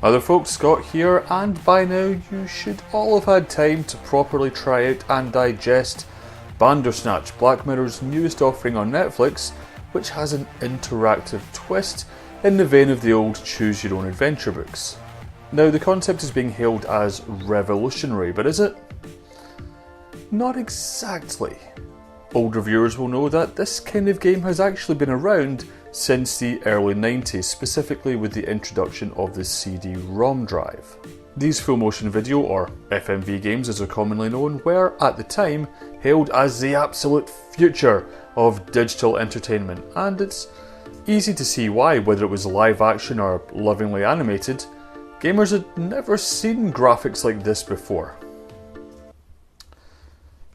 Other folks, Scott here, and by now you should all have had time to properly try out and digest Bandersnatch, Black Mirror's newest offering on Netflix, which has an interactive twist in the vein of the old choose your own adventure books. Now the concept is being hailed as revolutionary, but is it? Not exactly. Old reviewers will know that this kind of game has actually been around since the early 90s, specifically with the introduction of the CD-ROM drive. These full motion video, or FMV games as they're commonly known, were, at the time, hailed as the absolute future of digital entertainment, and it's easy to see why, whether it was live action or lovingly animated, gamers had never seen graphics like this before.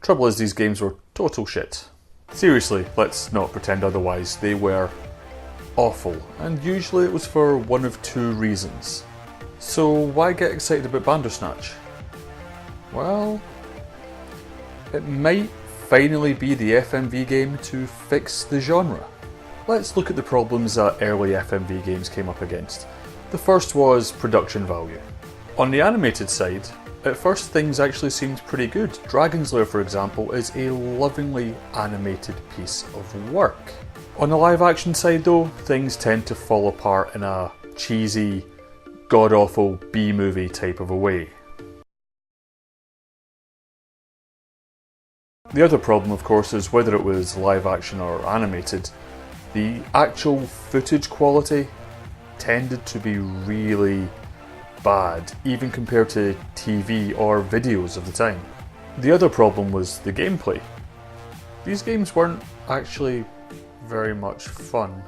Trouble is, these games were total shit. Seriously, let's not pretend otherwise, they were awful, and usually it was for one of two reasons. So why get excited about Bandersnatch? Well, it might finally be the FMV game to fix the genre. Let's look at the problems that early FMV games came up against. The first was production value. On the animated side, at first things actually seemed pretty good. Dragon's Lair, for example, is a lovingly animated piece of work. On the live action side though, things tend to fall apart in a cheesy, god-awful B-movie type of a way. The other problem, of course, is whether it was live action or animated, the actual footage quality tended to be really bad, even compared to TV or videos of the time. The other problem was the gameplay. These games weren't actually very much fun.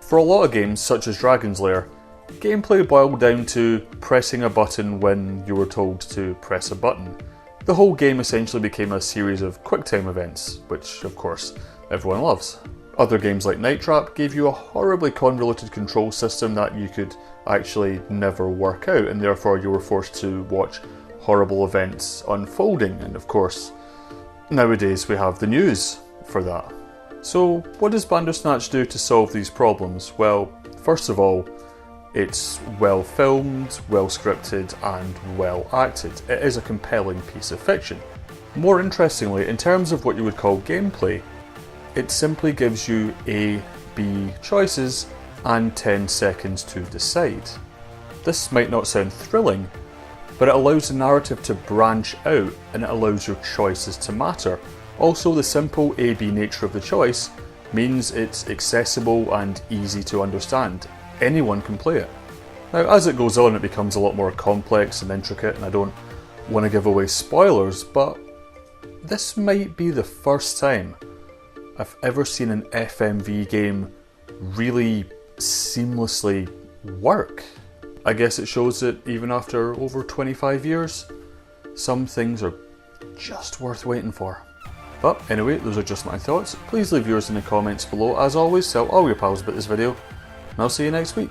For a lot of games, such as Dragon's Lair, gameplay boiled down to pressing a button when you were told to press a button. The whole game essentially became a series of QuickTime events, which of course everyone loves. Other games like Night Trap gave you a horribly convoluted control system that you could actually never work out, and therefore you were forced to watch horrible events unfolding, and of course nowadays we have the news for that. So what does Bandersnatch do to solve these problems? Well, first of all, it's well filmed, well scripted and well acted. It is a compelling piece of fiction. More interestingly, in terms of what you would call gameplay, it simply gives you A, B choices and 10 seconds to decide. This might not sound thrilling, but it allows the narrative to branch out and it allows your choices to matter. Also, the simple A-B nature of the choice means it's accessible and easy to understand. Anyone can play it. Now, as it goes on, it becomes a lot more complex and intricate, and I don't want to give away spoilers, but this might be the first time I've ever seen an FMV game really seamlessly work. I guess it shows that even after over 25 years, some things are just worth waiting for. But anyway, those are just my thoughts. Please leave yours in the comments below. As always, tell all your pals about this video, and I'll see you next week.